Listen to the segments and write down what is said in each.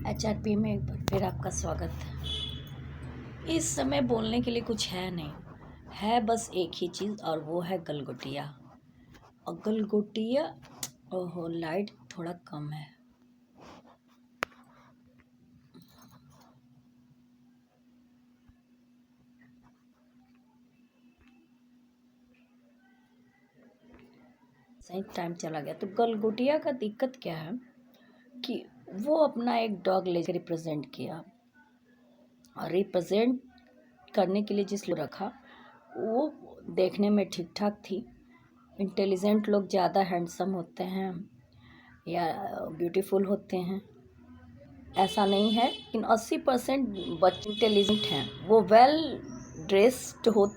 HRP में एक बार फिर आपका स्वागत है। इस समय बोलने के लिए कुछ है नहीं, है बस एक ही चीज़ और वो है गलगोटिया। और गलगोटिया, ओहो लाइट थोड़ा कम है। सही टाइम चला गया। तो गलगोटिया का दिक्कत क्या है कि वो अपना एक डॉग लेकर रिप्रेजेंट किया, और रिप्रेजेंट करने के लिए जिस लोग रखा वो देखने में ठीक ठाक थी। इंटेलिजेंट लोग ज़्यादा हैंडसम होते हैं या ब्यूटीफुल होते हैं, ऐसा नहीं है। लेकिन 80% बच्चे इंटेलिजेंट हैं, वो वेल ड्रेस्ड हो।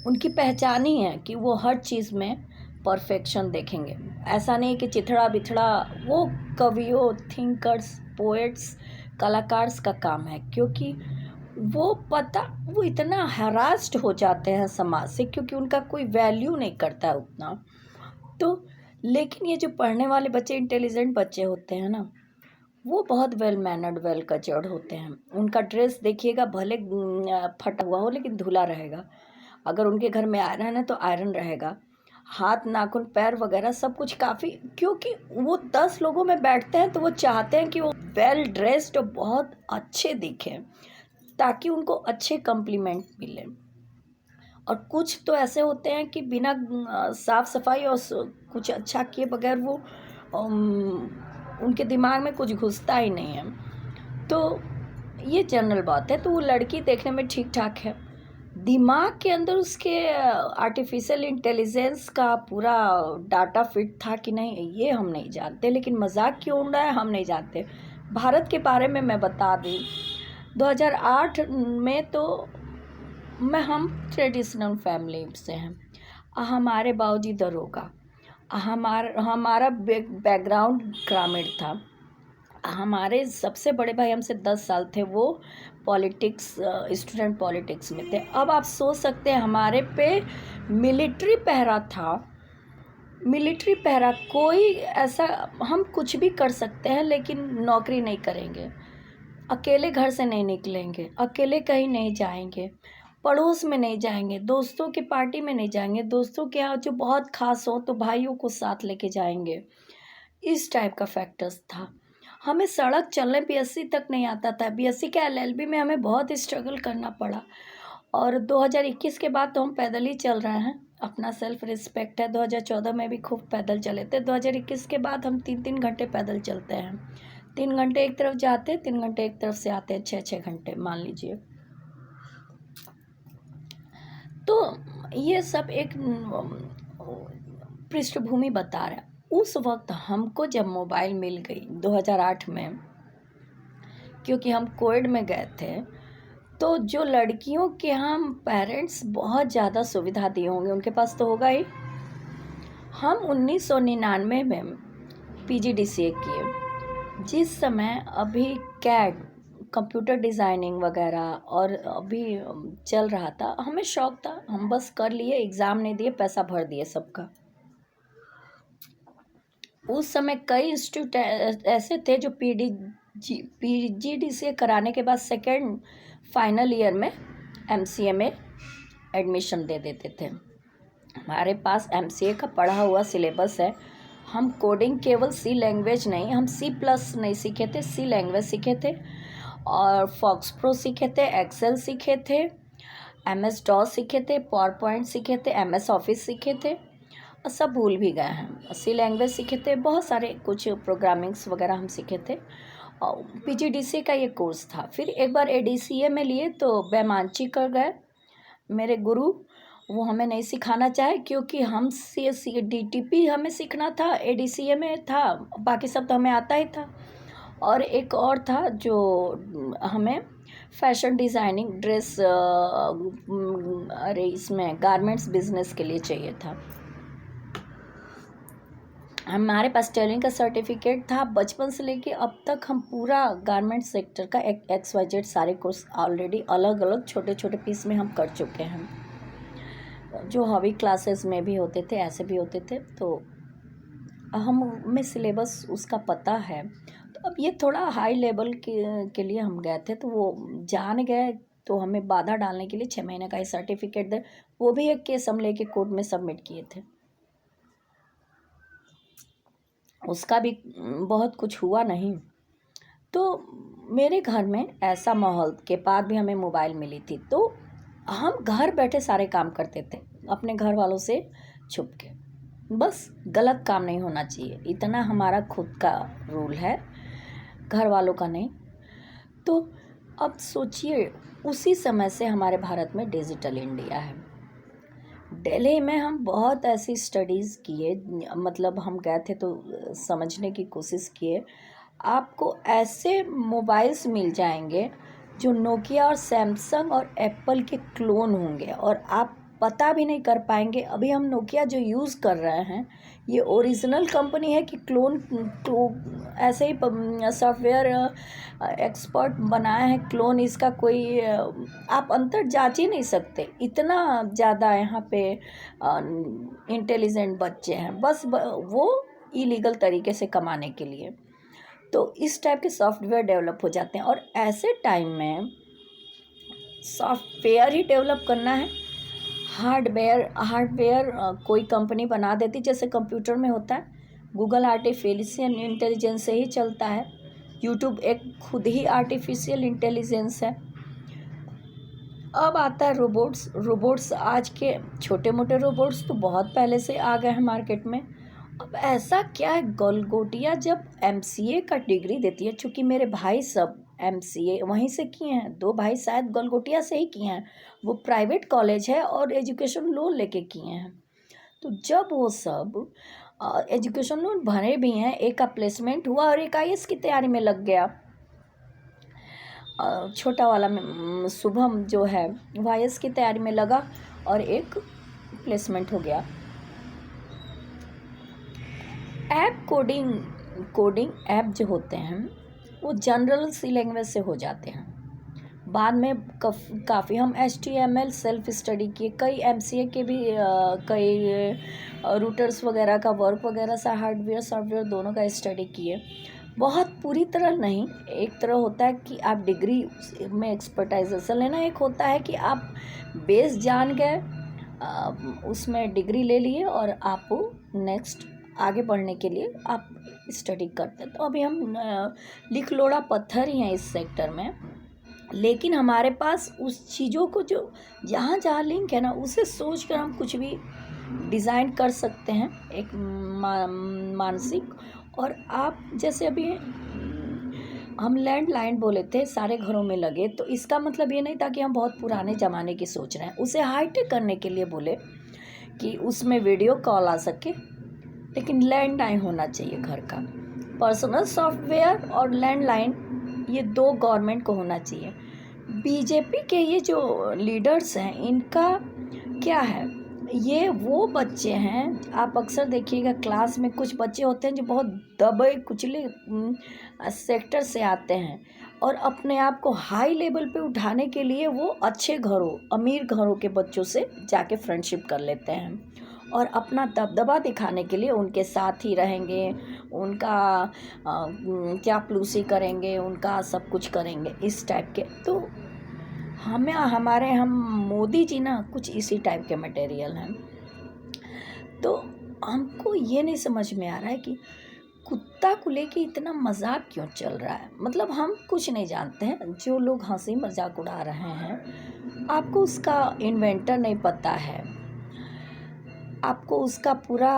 उनकी पहचान ही है कि वो हर चीज़ में परफेक्शन देखेंगे। ऐसा नहीं कि चिथड़ा बिथड़ा। वो कवियों, थिंकर्स, पोएट्स, कलाकार्स का काम है, क्योंकि वो इतना हरास्ड हो जाते हैं समाज से, क्योंकि उनका कोई वैल्यू नहीं करता है उतना। तो लेकिन ये जो पढ़ने वाले बच्चे, इंटेलिजेंट बच्चे होते हैं ना, वो बहुत वेल मैनर्ड, वेल कल्चर्ड होते हैं। उनका ड्रेस देखिएगा, भले फटा हुआ हो लेकिन धुला रहेगा। अगर उनके घर में आयरन है तो आयरन रहेगा। हाथ, नाखून, पैर वगैरह सब कुछ काफ़ी, क्योंकि वो 10 लोगों में बैठते हैं तो वो चाहते हैं कि वो वेल ड्रेस्ड और बहुत अच्छे दिखें, ताकि उनको अच्छे कम्प्लीमेंट मिले। और कुछ तो ऐसे होते हैं कि बिना साफ सफाई और कुछ अच्छा किए बगैर वो उनके दिमाग में कुछ घुसता ही नहीं है। तो ये जनरल बात है। तो वो लड़की देखने में ठीक ठाक है, दिमाग के अंदर उसके आर्टिफिशियल इंटेलिजेंस का पूरा डाटा फिट था कि नहीं, ये हम नहीं जानते। लेकिन मजाक क्यों उड़ रहा है हम नहीं जानते। भारत के बारे में मैं बता दूँ, 2008 में तो हम ट्रेडिशनल फैमिली से हैं। हमारे बाबूजी दरोगा, हमारा बैकग्राउंड ग्रामीण था। हमारे सबसे बड़े भाई हमसे 10 साल थे, वो पॉलिटिक्स, स्टूडेंट पॉलिटिक्स में थे। अब आप सोच सकते हैं हमारे पे मिलिट्री पहरा था। मिलिट्री पहरा, कोई ऐसा, हम कुछ भी कर सकते हैं लेकिन नौकरी नहीं करेंगे, अकेले घर से नहीं निकलेंगे, अकेले कहीं नहीं जाएंगे, पड़ोस में नहीं जाएंगे, दोस्तों की पार्टी में नहीं जाएंगे, दोस्तों के यहाँ जो बहुत खास हो तो भाइयों को साथ लेके जाएंगे। इस टाइप का फैक्टर्स था। हमें सड़क चलने बीएससी तक नहीं आता था। बीएससी के एलएलबी में हमें बहुत स्ट्रगल करना पड़ा। और 2021 के बाद तो हम पैदल ही चल रहे हैं, अपना सेल्फ रिस्पेक्ट है। 2014 में भी खूब पैदल चले थे। 2021 के बाद हम 3-3 घंटे पैदल चलते हैं। 3 घंटे एक तरफ जाते हैं, 3 घंटे एक तरफ से आते हैं, 6-6 घंटे मान लीजिए। तो ये सब एक पृष्ठभूमि बता रहा है। उस वक्त हमको जब मोबाइल मिल गई 2008 में, क्योंकि हम कोविड में गए थे, तो जो लड़कियों के हम पेरेंट्स बहुत ज़्यादा सुविधा दिए होंगे, उनके पास तो होगा ही। हम 1999 में पीजीडीसीए किए, जिस समय अभी कैड, कंप्यूटर डिज़ाइनिंग वगैरह और अभी चल रहा था। हमें शौक़ था, हम बस कर लिए, एग्ज़ाम नहीं दिए, पैसा भर दिए सबका। उस समय कई इंस्टीट्यूट ऐसे थे जो पीजीडीसीए कराने के बाद सेकेंड फाइनल ईयर में एमसीए में एडमिशन दे देते थे। हमारे पास एमसीए का पढ़ा हुआ सिलेबस है। हम कोडिंग केवल सी लैंग्वेज नहीं, हम सी प्लस नहीं सीखे थे, सी लैंग्वेज सीखे थे, और फॉक्स प्रो सीखे थे, एक्सेल सीखे थे, एमएस डॉस सीखे थे, पावर पॉइंट सीखे थे, एमएस ऑफिस सीखे थे, और सब भूल भी गए हैं। सी लैंग्वेज सीखे थे, बहुत सारे कुछ प्रोग्रामिंग्स वगैरह हम सीखे थे। और पीजीडीसीए का ये कोर्स था। फिर एक बार एडीसीए में लिए तो बैमांची कर गए मेरे गुरु। वो हमें नहीं सिखाना चाहे, क्योंकि हम सी डीटीपी हमें सीखना था, एडीसीए में था, बाकी सब तो हमें आता ही था। और एक और था जो हमें फैशन डिज़ाइनिंग, ड्रेस, अरे इसमें गारमेंट्स बिजनेस के लिए चाहिए था। हमारे पास टेलरिंग का सर्टिफिकेट था। बचपन से लेके अब तक हम पूरा गारमेंट सेक्टर का XYZ सारे कोर्स ऑलरेडी अलग अलग छोटे छोटे पीस में हम कर चुके हैं, जो हॉबी क्लासेस में भी होते थे, ऐसे भी होते थे। तो हमें सिलेबस उसका पता है। तो तो अब ये थोड़ा हाई लेवल के लिए हम गए थे, तो वो जान गए, तो हमें बाधा डालने के लिए 6 महीने का ही सर्टिफिकेट दे। वो भी एक केस हम लेके कोर्ट में सबमिट किए थे, उसका भी बहुत कुछ हुआ नहीं। तो मेरे घर में ऐसा माहौल के बाद भी हमें मोबाइल मिली थी, तो हम घर बैठे सारे काम करते थे अपने घर वालों से छुप के। बस गलत काम नहीं होना चाहिए, इतना हमारा खुद का रूल है, घर वालों का नहीं। तो अब सोचिए, उसी समय से हमारे भारत में डिजिटल इंडिया है। दिल्ली में हम बहुत ऐसी स्टडीज़ किए, मतलब हम गए थे तो समझने की कोशिश किए। आपको ऐसे मोबाइल्स मिल जाएंगे जो नोकिया और सैमसंग और एप्पल के क्लोन होंगे, और आप पता भी नहीं कर पाएंगे। अभी हम नोकिया जो यूज़ कर रहे हैं, ये ओरिजिनल कंपनी है कि ऐसे ही सॉफ्टवेयर एक्सपर्ट बनाए हैं क्लोन। इसका कोई आप अंतर जांच ही नहीं सकते, इतना ज़्यादा यहाँ पे इंटेलिजेंट बच्चे हैं, बस वो इलीगल तरीके से कमाने के लिए। तो इस टाइप के सॉफ्टवेयर डेवलप हो जाते हैं, और ऐसे टाइम में सॉफ्टवेयर ही डेवलप करना है। हार्डवेयर कोई कंपनी बना देती, जैसे कंप्यूटर में होता है। गूगल आर्टिफिशियल इंटेलिजेंस से ही चलता है, यूट्यूब एक खुद ही आर्टिफिशियल इंटेलिजेंस है। अब आता है रोबोट्स आज के छोटे मोटे रोबोट्स तो बहुत पहले से आ गए हैं मार्केट में। अब ऐसा क्या है, गलगोटिया जब MCA का डिग्री देती है, चूँकि मेरे भाई सब MCA वहीं से किए हैं, 2 भाई शायद गलगोटिया से ही किए हैं, वो प्राइवेट कॉलेज है और एजुकेशन लोन लेके किए हैं। तो जब वो सब एजुकेशन लोन भरे भी हैं, एक का प्लेसमेंट हुआ और एक IAS की तैयारी में लग गया। छोटा वाला शुभम जो है वो IAS की तैयारी में लगा और एक प्लेसमेंट हो गया। ऐप कोडिंग ऐप जो होते हैं वो जनरल सी लैंग्वेज से हो जाते हैं। बाद में काफ़ी हम HTML सेल्फ स्टडी किए, कई MCA के भी कई रूटर्स वगैरह का वर्क वगैरह सा हार्डवेयर सॉफ्टवेयर दोनों का स्टडी किए। बहुत पूरी तरह नहीं, एक तरह होता है कि आप डिग्री में एक्सपर्टाइजेशन लेना, एक होता है कि आप बेस जान गए, उसमें डिग्री ले लिए और आप नेक्स्ट आगे बढ़ने के लिए आप स्टडी करते हैं। तो अभी हम लिखलोड़ा पत्थर ही हैं इस सेक्टर में, लेकिन हमारे पास उस चीज़ों को जो जहाँ जहाँ लिंक है ना, उसे सोच कर हम कुछ भी डिज़ाइन कर सकते हैं एक मानसिक। और आप जैसे अभी हम लैंडलाइन बोले थे सारे घरों में लगे, तो इसका मतलब ये नहीं था कि हम बहुत पुराने ज़माने की सोच रहे हैं, उसे हाईटेक करने के लिए बोले कि उसमें वीडियो कॉल आ सके, लेकिन लैंडलाइन होना चाहिए घर का। पर्सनल सॉफ्टवेयर और लैंडलाइन ये 2 गवर्नमेंट को होना चाहिए। बीजेपी के ये जो लीडर्स हैं, इनका क्या है, ये वो बच्चे हैं, आप अक्सर देखिएगा क्लास में कुछ बच्चे होते हैं जो बहुत दबे कुचले सेक्टर से आते हैं, और अपने आप को हाई लेवल पे उठाने के लिए वो अच्छे घरों अमीर घरों के बच्चों से जाके फ्रेंडशिप कर लेते हैं, और अपना दबदबा दिखाने के लिए उनके साथ ही रहेंगे, उनका चापलूसी करेंगे, उनका सब कुछ करेंगे इस टाइप के। तो हम मोदी जी ना कुछ इसी टाइप के मटेरियल हैं। तो हमको ये नहीं समझ में आ रहा है कि कुत्ता को लेके इतना मजाक क्यों चल रहा है। मतलब हम कुछ नहीं जानते हैं, जो लोग हंसी मजाक उड़ा रहे हैं, आपको उसका इन्वेंटर नहीं पता है, आपको उसका पूरा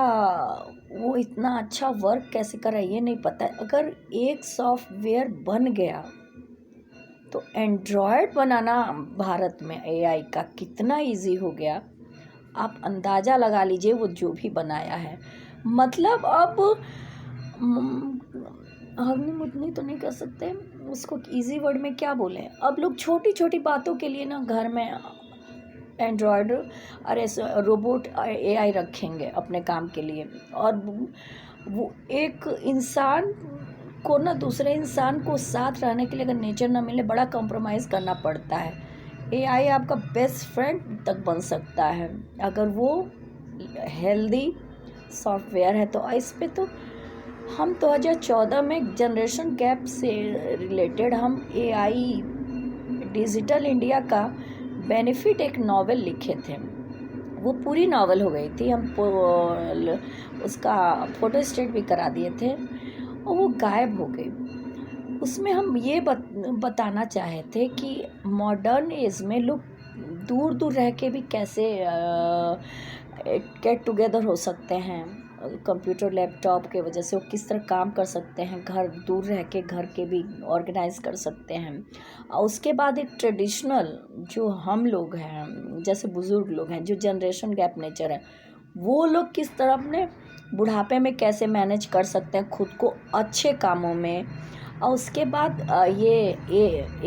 वो इतना अच्छा वर्क कैसे कर रहा है ये नहीं पता है। अगर एक सॉफ्टवेयर बन गया तो एंड्रॉयड बनाना भारत में AI का कितना इजी हो गया, आप अंदाज़ा लगा लीजिए वो जो भी बनाया है। मतलब अब हगनी मुतनी तो नहीं कर सकते उसको, इजी वर्ड में क्या बोले, अब लोग छोटी छोटी बातों के लिए ना घर में एंड्रॉयड अरे रोबोट AI रखेंगे अपने काम के लिए, और वो एक इंसान को ना दूसरे इंसान को साथ रहने के लिए अगर नेचर ना मिले, बड़ा कॉम्प्रोमाइज़ करना पड़ता है। AI आपका बेस्ट फ्रेंड तक बन सकता है अगर वो हेल्दी सॉफ्टवेयर है। तो इस पे तो हम 2014 में जनरेशन गैप से रिलेटेड हम एआई डिजिटल इंडिया का बेनिफिट एक नावल लिखे थे। वो पूरी नावल हो गई थी, हम उसका फ़ोटो स्टेट भी करा दिए थे और वो गायब हो गई। उसमें हम ये बताना चाहे थे कि मॉडर्न एज में लोग दूर दूर रह के भी कैसे गेट टुगेदर हो सकते हैं। कंप्यूटर लैपटॉप के वजह से वो किस तरह काम कर सकते हैं, घर दूर रह के घर के भी ऑर्गेनाइज कर सकते हैं। और उसके बाद एक ट्रेडिशनल जो हम लोग हैं, जैसे बुज़ुर्ग लोग हैं, जो जनरेशन गैप नेचर है, वो लोग किस तरह अपने बुढ़ापे में कैसे मैनेज कर सकते हैं खुद को अच्छे कामों में। और उसके बाद ये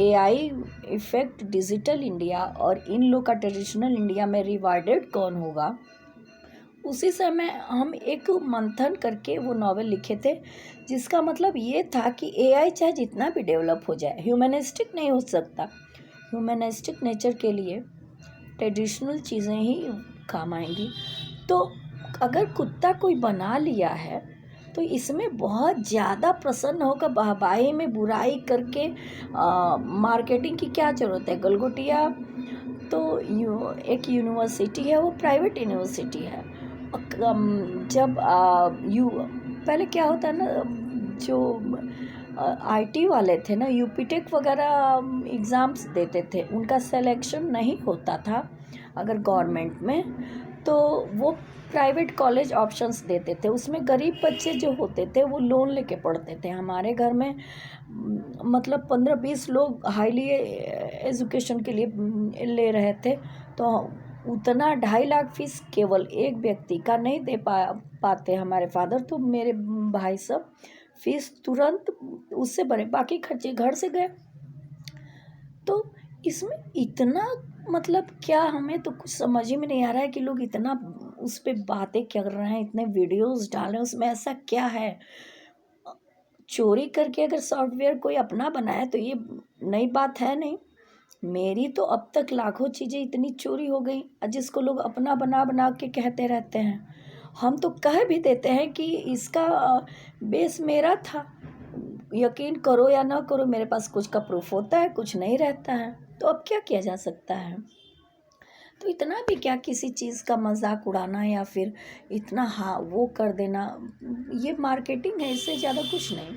एआई इफ़ेक्ट डिजिटल इंडिया और इन लोग का ट्रेडिशनल इंडिया में रिवार्डेड कौन होगा। उसी समय हम एक मंथन करके वो नॉवेल लिखे थे, जिसका मतलब ये था कि एआई चाहे जितना भी डेवलप हो जाए, ह्यूमनिस्टिक नहीं हो सकता। ह्यूमनिस्टिक नेचर के लिए ट्रेडिशनल चीज़ें ही काम आएंगी। तो अगर कुत्ता कोई बना लिया है तो इसमें बहुत ज़्यादा प्रसन्न होकर वाहवाही में बुराई करके मार्केटिंग की क्या ज़रूरत है। गलगोटिया तो एक यूनिवर्सिटी है, वो प्राइवेट यूनिवर्सिटी है। जब पहले क्या होता है ना, जो आईटी वाले थे ना, यूपीटेक वगैरह एग्ज़ाम्स देते थे, उनका सिलेक्शन नहीं होता था अगर गवर्नमेंट में, तो वो प्राइवेट कॉलेज ऑप्शंस देते थे। उसमें गरीब बच्चे जो होते थे वो लोन लेके पढ़ते थे। हमारे घर में मतलब 15-20 लोग हाईली एजुकेशन के लिए ले रहे थे, तो उतना 2.5 लाख फीस केवल एक व्यक्ति का नहीं दे पाते हमारे फादर। तो मेरे भाई सब फीस तुरंत उससे भरे, बाकी खर्चे घर से गए। तो इसमें इतना मतलब क्या, हमें तो कुछ समझ ही में नहीं आ रहा है कि लोग इतना उस पर बातें कर रहे हैं, इतने वीडियोस डाल रहे हैं, उसमें ऐसा क्या है। चोरी करके अगर सॉफ्टवेयर कोई अपना बनाए तो ये नई बात है नहीं। मेरी तो अब तक लाखों चीज़ें इतनी चोरी हो गई, जिसको लोग अपना बना बना के कहते रहते हैं। हम तो कह भी देते हैं कि इसका बेस मेरा था। यकीन करो या ना करो, मेरे पास कुछ का प्रूफ होता है, कुछ नहीं रहता है। तो अब क्या किया जा सकता है। तो इतना भी क्या किसी चीज़ का मजाक उड़ाना या फिर इतना हाँ वो कर देना, ये मार्केटिंग है, इससे ज़्यादा कुछ नहीं।